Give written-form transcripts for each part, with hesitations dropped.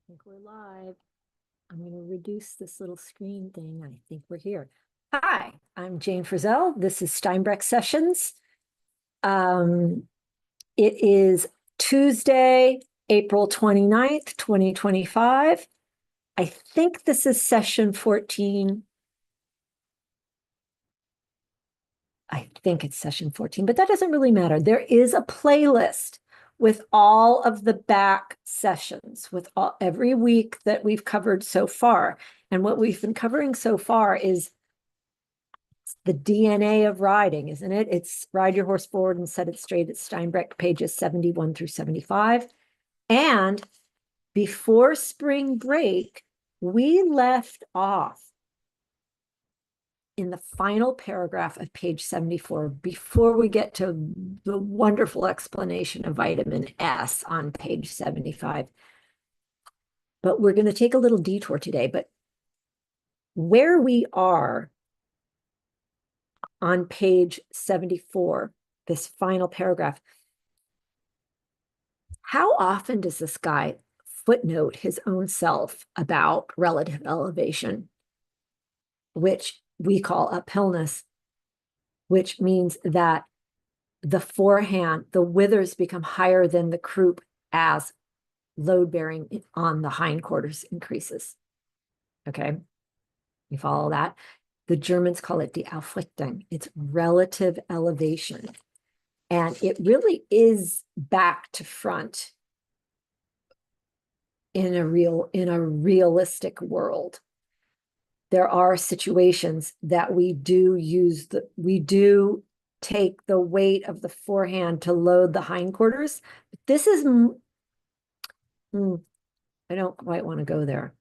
think we're live. I'm going to reduce this little screen thing. I think we're here. Hi, I'm Jane Frizzell. This is Steinbrecht Sessions. It is Tuesday, April 29th, 2025. I think this is session 14. I think it's session 14, but that doesn't really matter. There is a playlist with all of the back sessions, with every week that we've covered so far. And what we've been covering so far is the DNA of riding, isn't it? It's ride your horse forward and set it straight. It's Steinbrecht pages 71 through 75. And before spring break, we left off in the final paragraph of page 74, before we get to the wonderful explanation of vitamin S on page 75. But we're going to take a little detour today. But where we are on page 74, this final paragraph, how often does this guy footnote his own self about relative elevation, which we call uphillness, which means that the forehand, the withers become higher than the croup as load bearing on the hindquarters increases. Okay, you follow that? The Germans call it die Aufrichtung. It's relative elevation. And it really is back to front in a realistic world. There are situations that we do take the weight of the forehand to load the hindquarters. This is, I don't quite want to go there.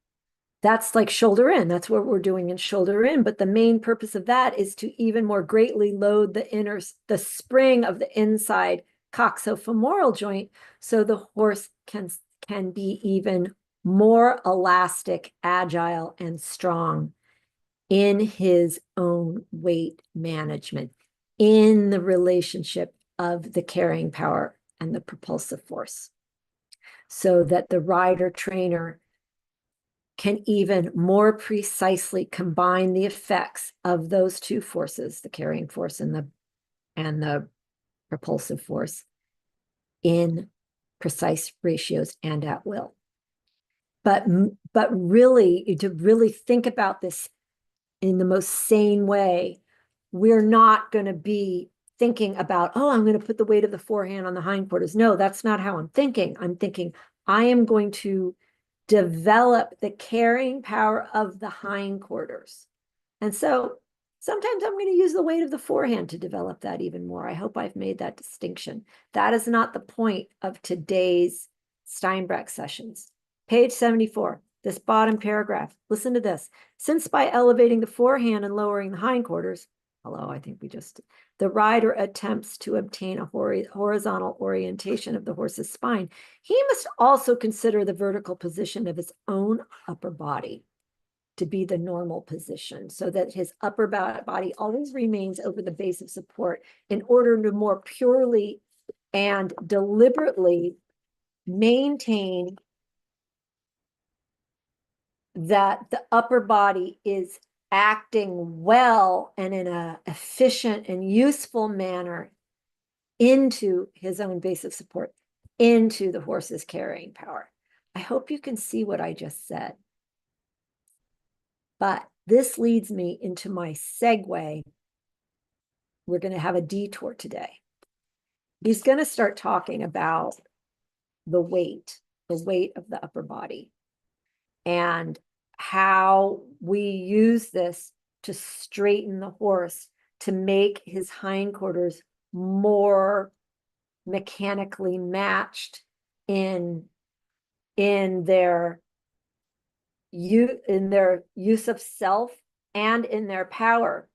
That's like shoulder in. That's what we're doing in shoulder in. But the main purpose of that is to even more greatly load the spring of the inside coxofemoral joint, so the horse can be even more elastic, agile, and strong in his own weight management, in the relationship of the carrying power and the propulsive force, so that the rider trainer can even more precisely combine the effects of those two forces, the carrying force and the propulsive force, in precise ratios and at will. But really, to really think about this in the most sane way, we're not going to be thinking about, oh, I'm going to put the weight of the forehand on the hindquarters. No, that's not how I'm thinking. I'm thinking I am going to develop the carrying power of the hindquarters. And so sometimes I'm going to use the weight of the forehand to develop that even more. I hope I've made that distinction. That is not the point of today's Steinbrecht sessions. Page 74, this bottom paragraph. Listen to this. Since by elevating the forehand and lowering the hindquarters, the rider attempts to obtain a horizontal orientation of the horse's spine, he must also consider the vertical position of his own upper body to be the normal position, so that his upper body always remains over the base of support, in order to more purely and deliberately maintain that the upper body is acting well and in an efficient and useful manner into his own base of support, into the horse's carrying power. I hope you can see what I just said. But this leads me into my segue. We're going to have a detour today. He's going to start talking about the weight of the upper body, and how we use this to straighten the horse, to make his hindquarters more mechanically matched in their use of self and in their power.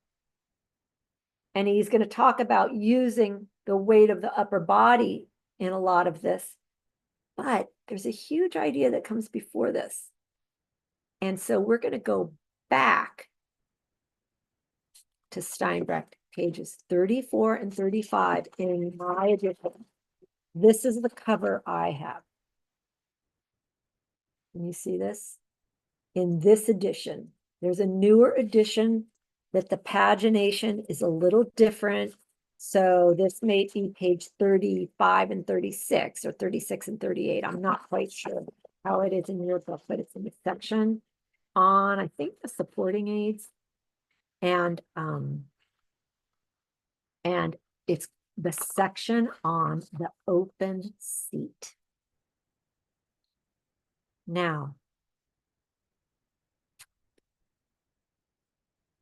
And he's going to talk about using the weight of the upper body in a lot of this. But there's a huge idea that comes before this. And so we're going to go back to Steinbrecht, pages 34 and 35 in my edition. This is the cover I have. Can you see this? In this edition, there's a newer edition that the pagination is a little different. So this may be page 35 and 36 or 36 and 38. I'm not quite sure how it is in your book, but it's in the section on, I think, the supporting aids. And it's the section on the open seat. Now,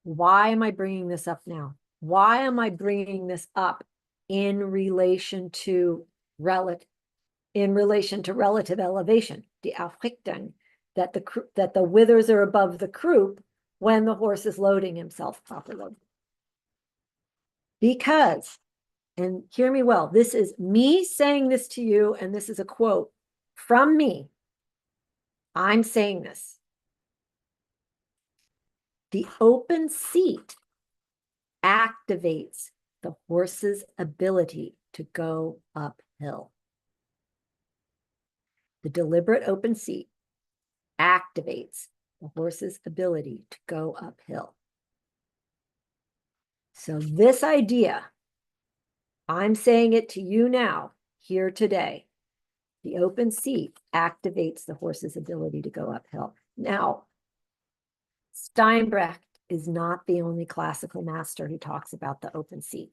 why am I bringing this up now? Why am I bringing this up in relation to relative elevation, die Aufrichtung, that the withers are above the croup when the horse is loading himself properly? Because, and hear me well, this is me saying this to you, and this is a quote from me. I'm saying this. The open seat activates the horse's ability to go uphill. The deliberate open seat activates the horse's ability to go uphill. So this idea, I'm saying it to you now, here today. The open seat activates the horse's ability to go uphill. Now, Steinbrecht is not the only classical master who talks about the open seat.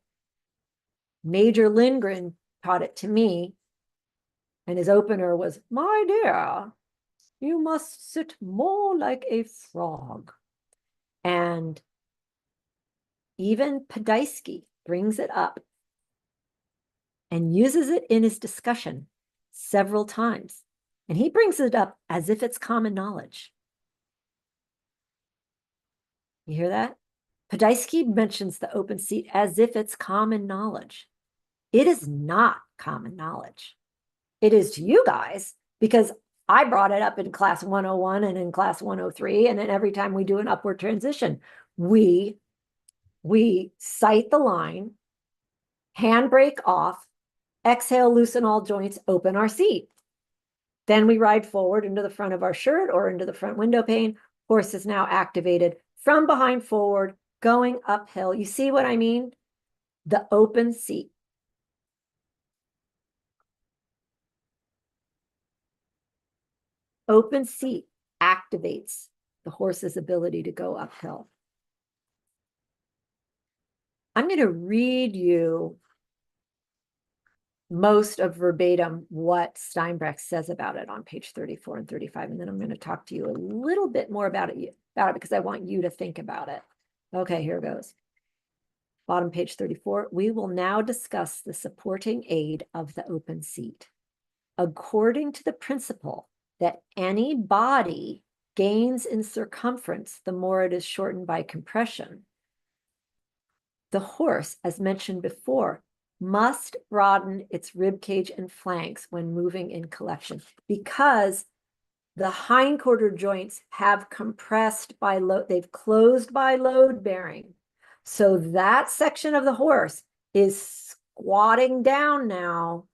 Major Lindgren taught it to me, and his opener was, "My dear, you must sit more like a frog." And even Podhajsky brings it up and uses it in his discussion several times. And he brings it up as if it's common knowledge. You hear that? Podhajsky mentions the open seat as if it's common knowledge. It is not common knowledge. It is to you guys because I brought it up in class 101 and in class 103. And then every time we do an upward transition, we sight the line, handbrake off, exhale, loosen all joints, open our seat. Then we ride forward into the front of our shirt or into the front window pane. Horse is now activated from behind forward, going uphill. You see what I mean? The open seat. Open seat activates the horse's ability to go uphill. I'm going to read you most of verbatim what Steinbrecht says about it on page 34 and 35. And then I'm going to talk to you a little bit more about it because I want you to think about it. Okay, here goes. Bottom page 34. We will now discuss the supporting aid of the open seat. According to the principle that any body gains in circumference the more it is shortened by compression, the horse, as mentioned before, must broaden its rib cage and flanks when moving in collection because the hindquarter joints have compressed by load, they've closed by load bearing. So that section of the horse is squatting down now.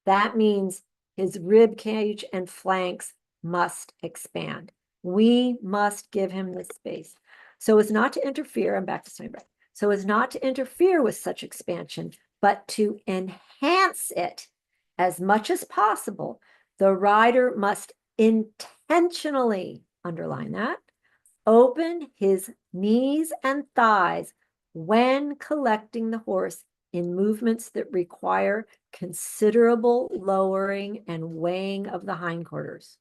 That means his rib cage and flanks must expand. We must give him this space. So as not to interfere, I'm back to Steinbrecht, so as not to interfere with such expansion, but to enhance it as much as possible, the rider must intentionally, underline that, open his knees and thighs when collecting the horse in movements that require considerable lowering and weighing of the hindquarters.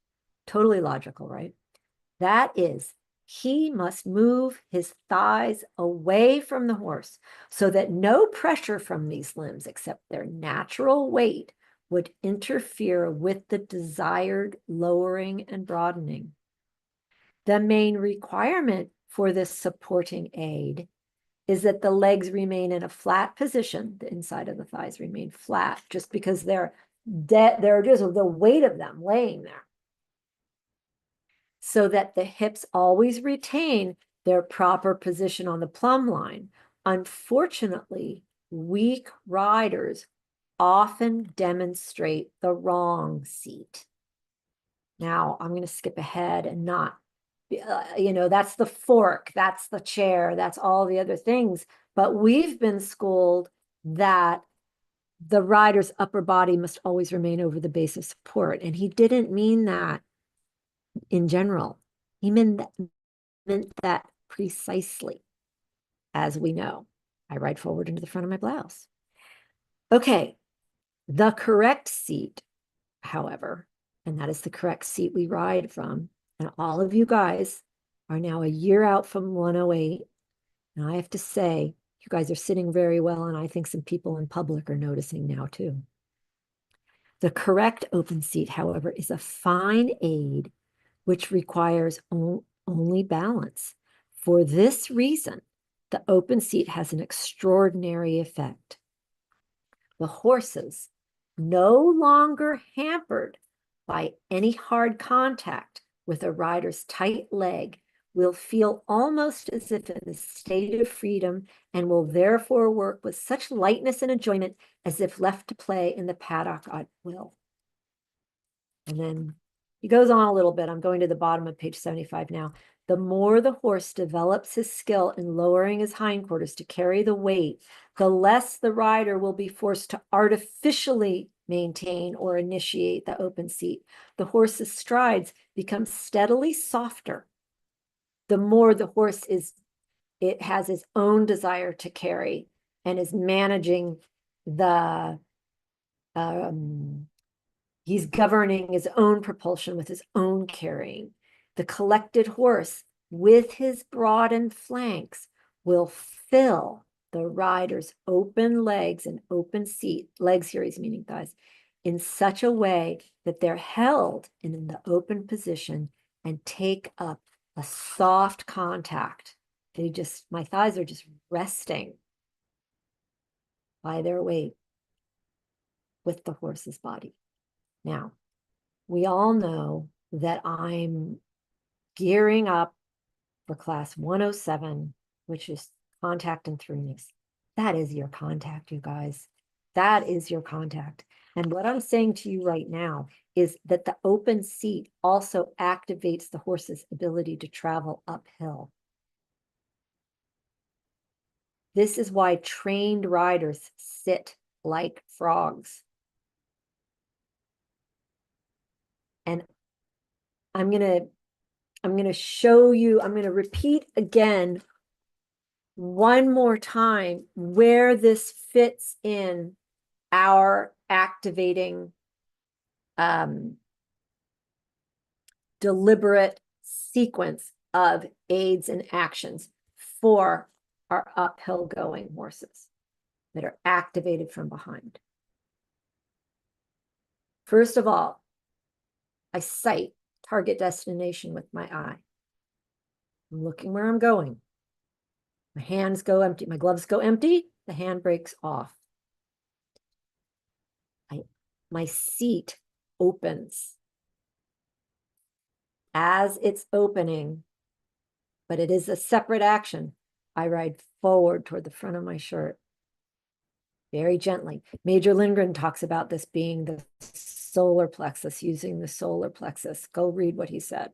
Totally logical, right? That is, he must move his thighs away from the horse so that no pressure from these limbs except their natural weight would interfere with the desired lowering and broadening. The main requirement for this supporting aid is that the legs remain in a flat position. The inside of the thighs remain flat just because they're just the weight of them laying there. So that the hips always retain their proper position on the plumb line. Unfortunately, weak riders often demonstrate the wrong seat. Now I'm going to skip ahead and not, that's the fork, that's the chair, that's all the other things. But we've been schooled that the rider's upper body must always remain over the base of support. And he didn't mean that in general. He meant that precisely, as we know. I ride forward into the front of my blouse. Okay, the correct seat, however, and that is the correct seat we ride from. And all of you guys are now a year out from 108. And I have to say, you guys are sitting very well. And I think some people in public are noticing now too. The correct open seat, however, is a fine aid which requires only balance. For this reason, the open seat has an extraordinary effect. The horses, no longer hampered by any hard contact with a rider's tight leg, will feel almost as if in a state of freedom and will therefore work with such lightness and enjoyment as if left to play in the paddock at will. And then he goes on a little bit. I'm going to the bottom of page 75 now. The more the horse develops his skill in lowering his hindquarters to carry the weight, the less the rider will be forced to artificially maintain or initiate the open seat. The horse's strides become steadily softer. The more the horse has his own desire to carry and is managing he's governing his own propulsion with his own carrying. The collected horse, with his broadened flanks, will fill the rider's open legs and open seat, legs here he's meaning thighs, in such a way that they're held in the open position and take up a soft contact. My thighs are just resting by their weight with the horse's body. Now, we all know that I'm gearing up for class 107, which is contact and throughness. That is your contact, you guys. That is your contact. And what I'm saying to you right now is that the open seat also activates the horse's ability to travel uphill. This is why trained riders sit like frogs. And I'm going to show you, I'm going to repeat again one more time where this fits in our activating deliberate sequence of aids and actions for our uphill going horses that are activated from behind. First of all, I sight target destination with my eye. I'm looking where I'm going. My hands go empty. My gloves go empty. The handbrake's off. My seat opens. As it's opening, but it is a separate action, I ride forward toward the front of my shirt. Very gently. Major Lindgren talks about this being the solar plexus, using the solar plexus. Go read what he said.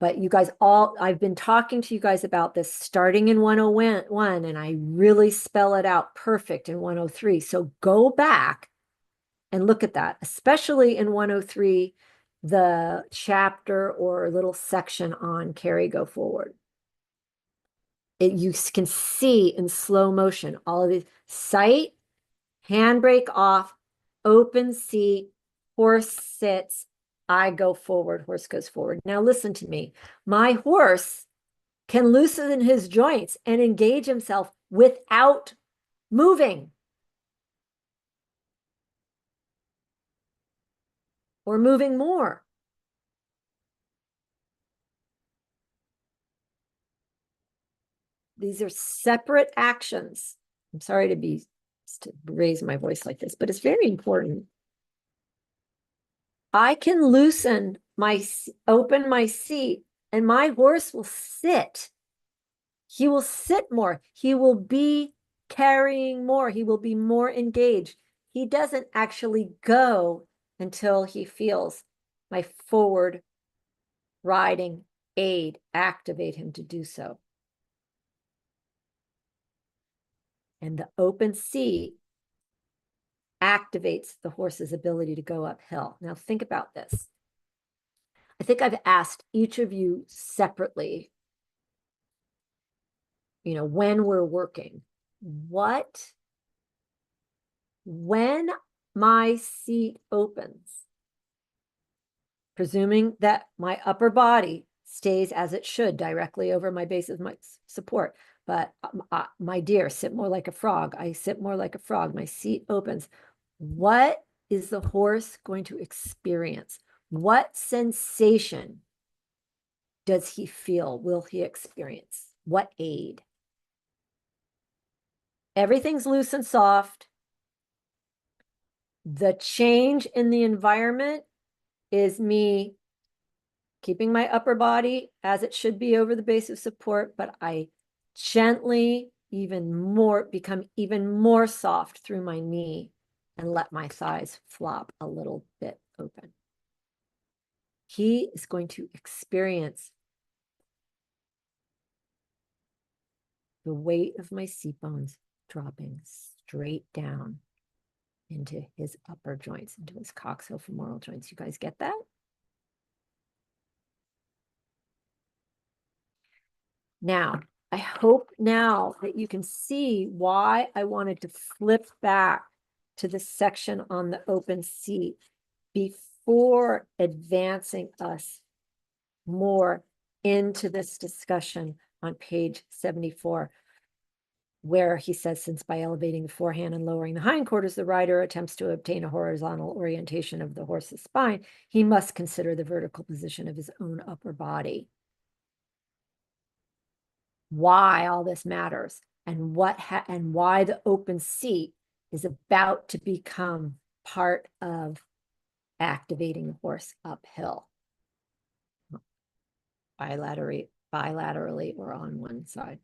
But you guys I've been talking to you guys about this starting in 101, and I really spell it out perfect in 103. So go back and look at that, especially in 103, the chapter or little section on carry, go forward. You can see in slow motion all of these: sight, handbrake off, open seat, horse sits, I go forward, horse goes forward. Now listen to me. My horse can loosen his joints and engage himself without moving or moving more. These are separate actions. I'm sorry to raise my voice like this, but it's very important. I can open my seat, and my horse will sit. He will sit more. He will be carrying more. He will be more engaged. He doesn't actually go until he feels my forward riding aid, activate him to do so. And the open seat activates the horse's ability to go uphill. Now think about this. I think I've asked each of you separately, when we're working, when my seat opens, presuming that my upper body stays as it should, directly over my base of my support. But my dear, sit more like a frog. I sit more like a frog. My seat opens. What is the horse going to experience? What sensation does he feel? Will he experience? What aid? Everything's loose and soft. The change in the environment is me keeping my upper body as it should be over the base of support, but I gently become even more soft through my knee and let my thighs flop a little bit open. He is going to experience the weight of my seat bones dropping straight down into his upper joints, into his coxofemoral joints. You guys get that? Now, I hope now that you can see why I wanted to flip back to the section on the open seat before advancing us more into this discussion on page 74, where he says, since by elevating the forehand and lowering the hindquarters, the rider attempts to obtain a horizontal orientation of the horse's spine, he must consider the vertical position of his own upper body. Why all this matters and why the open seat is about to become part of activating the horse uphill, bilaterally or on one side.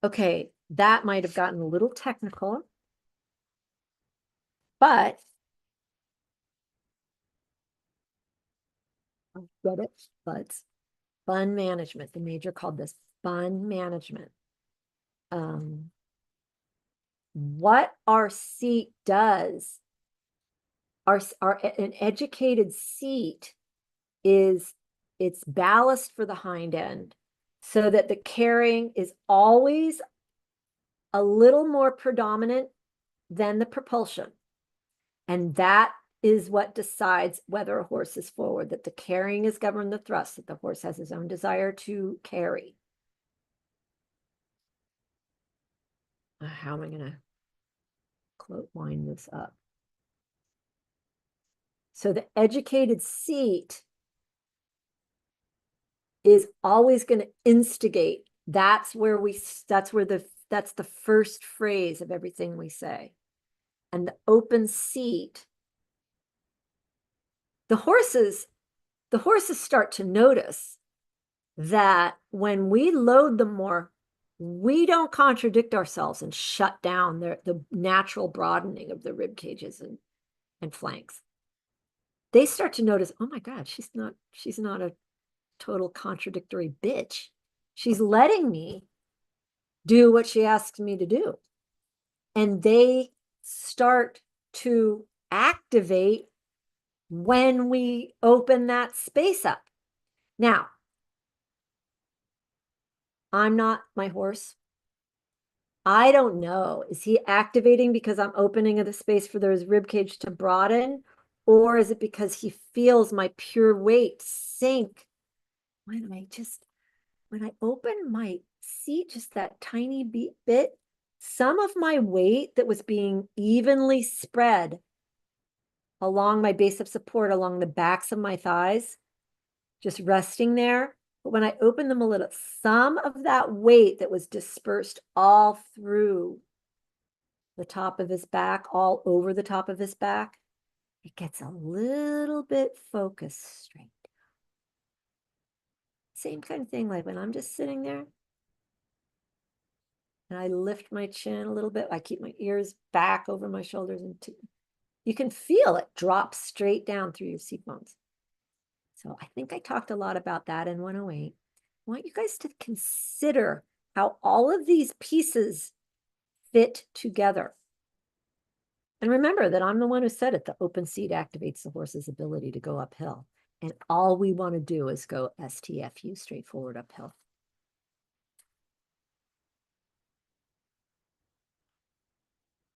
Okay, that might have gotten a little technical, but I get it. But fun management. The major called this fun management. What our seat does, an educated seat is it's ballast for the hind end so that the carrying is always a little more predominant than the propulsion. And that is what decides whether a horse is forward, that the carrying is governed the thrust, that the horse has his own desire to carry. How am I going to wind this up? So the educated seat is always going to instigate. That's the first phrase of everything we say. And the open seat, the horses start to notice that when we load them more, we don't contradict ourselves and shut down the natural broadening of the rib cages and flanks. They start to notice, oh my God, she's not a total contradictory bitch. She's letting me do what she asks me to do. And they start to activate when we open that space up. Now, I'm not my horse. I don't know. Is he activating because I'm opening the space for his rib cage to broaden? Or is it because he feels my pure weight sink when I open my seat just that tiny bit, some of my weight that was being evenly spread along my base of support, along the backs of my thighs, just resting there. But when I opened them a little, some of that weight that was dispersed all through the top of his back, all over the top of his back, it gets a little bit focused straight. Same kind of thing, like when I'm just sitting there and I lift my chin a little bit, I keep my ears back over my shoulders and You can feel it drop straight down through your seat bones. So I think I talked a lot about that in 108. I want you guys to consider how all of these pieces fit together. And remember that I'm the one who said it, the open seat activates the horse's ability to go uphill. And all we want to do is go STFU, straightforward uphill.